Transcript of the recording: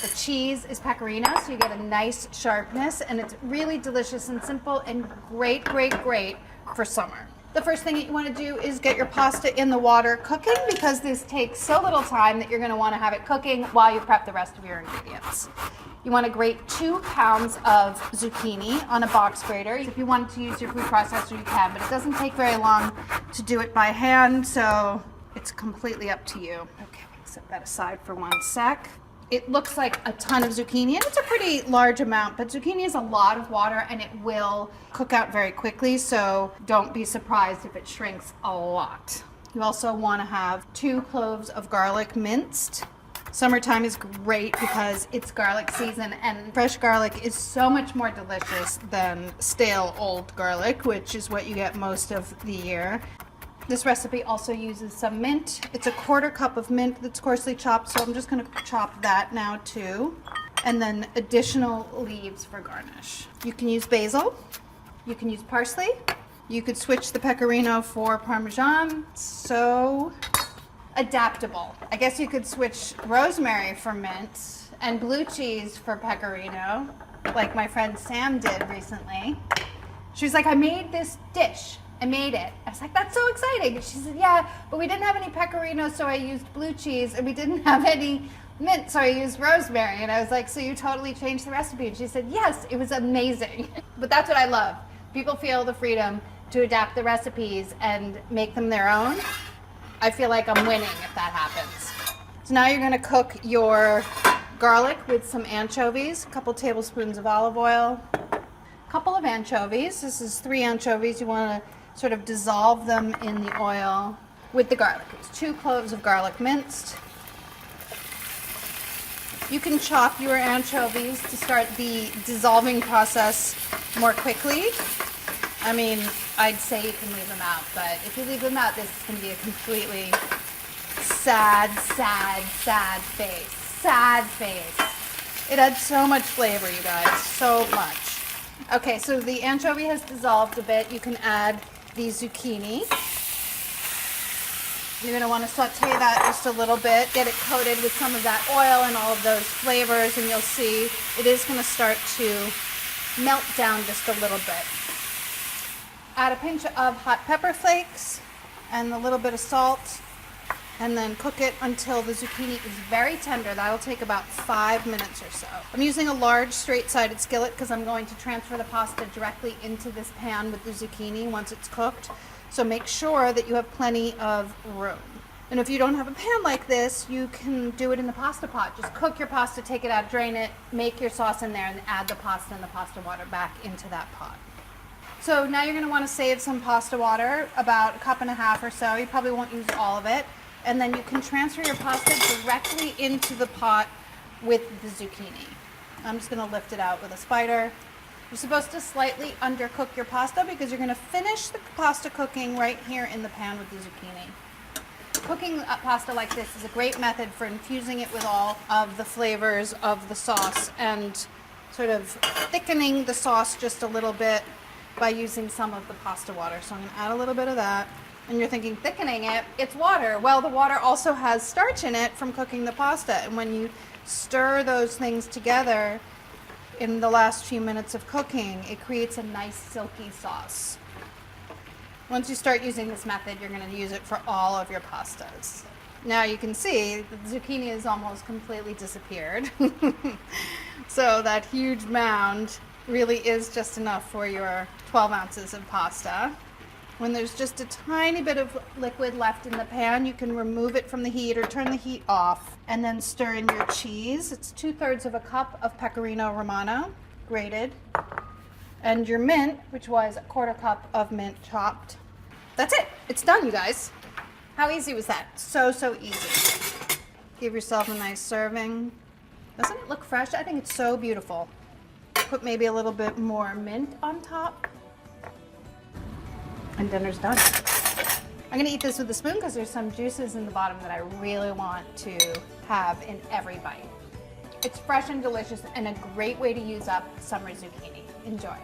The cheese is pecorino, so you get a nice sharpness, and it's really delicious and simple and great, great, great for summer. The first thing that you want to do is get your pasta in the water cooking, because this takes so little time that you're going to want to have it cooking while you prep the rest of your ingredients. You want to grate 2 pounds of zucchini on a box grater. If you wanted to use your food processor, you can, but it doesn't take very long to do it by hand, so it's completely up to you. Okay, set that aside for 1 sec. It looks like a ton of zucchini, and it's a pretty large amount, but zucchini is a lot of water and it will cook out very quickly, so don't be surprised if it shrinks a lot. You also want to have 2 cloves of garlic minced. Summertime is great because it's garlic season, and fresh garlic is so much more delicious than stale old garlic, which is what you get most of the year. This recipe also uses some mint. It's a 1/4 cup of mint that's coarsely chopped, so I'm just going to chop that now too. And then additional leaves for garnish. You can use basil. You can use parsley. You could switch the pecorino for Parmesan. So adaptable. I guess you could switch rosemary for mint and blue cheese for pecorino, like my friend Sam did recently. She was like, I made this dish. I made it. I was like, that's so exciting. She said, yeah, but we didn't have any pecorino, so I used blue cheese, and we didn't have any mint, so I used rosemary. And I was like, so you totally changed the recipe? And she said, yes, it was amazing. But that's what I love. People feel the freedom to adapt the recipes and make them their own. I feel like I'm winning if that happens. So now you're going to cook your garlic with some anchovies, a couple tablespoons of olive oil, a couple of anchovies. This is 3 anchovies. You want to sort of dissolve them in the oil with the garlic. It's 2 cloves of garlic minced. You can chop your anchovies to start the dissolving process more quickly. I mean, I'd say you can leave them out, but if you leave them out, this is going to be a completely sad, sad, sad face. Sad face. It adds so much flavor, you guys. So much. Okay, so the anchovy has dissolved a bit. You can add the zucchini. You're going to want to saute that just a little bit, get it coated with some of that oil and all of those flavors, and you'll see it is going to start to melt down just a little bit. Add a pinch of hot pepper flakes and a little bit of salt, and then cook it until the zucchini is very tender. That'll take about 5 minutes or so. I'm using a large straight-sided skillet because I'm going to transfer the pasta directly into this pan with the zucchini once it's cooked. So make sure that you have plenty of room. And if you don't have a pan like this, you can do it in the pasta pot. Just cook your pasta, take it out, drain it, make your sauce in there, and add the pasta and the pasta water back into that pot. So now you're going to want to save some pasta water, about 1.5 cups or so. You probably won't use all of it. And then you can transfer your pasta directly into the pot with the zucchini. I'm just going to lift it out with a spider. You're supposed to slightly undercook your pasta because you're going to finish the pasta cooking right here in the pan with the zucchini. Cooking pasta like this is a great method for infusing it with all of the flavors of the sauce and sort of thickening the sauce just a little bit by using some of the pasta water. So I'm going to add a little bit of that. And you're thinking, thickening it, it's water. Well, the water also has starch in it from cooking the pasta. And when you stir those things together in the last few minutes of cooking, it creates a nice silky sauce. Once you start using this method, you're going to use it for all of your pastas. Now you can see the zucchini has almost completely disappeared. So that huge mound really is just enough for your 12 ounces of pasta. When there's just a tiny bit of liquid left in the pan, you can remove it from the heat or turn the heat off and then stir in your cheese. It's 2/3 cup of Pecorino Romano, grated, and your mint, which was 1/4 cup of mint chopped. That's it. It's done, you guys. How easy was that? So, so easy. Give yourself a nice serving. Doesn't it look fresh? I think it's so beautiful. Put maybe a little bit more mint on top. And dinner's done. I'm gonna eat this with a spoon because there's some juices in the bottom that I really want to have in every bite. It's fresh and delicious and a great way to use up summer zucchini. Enjoy.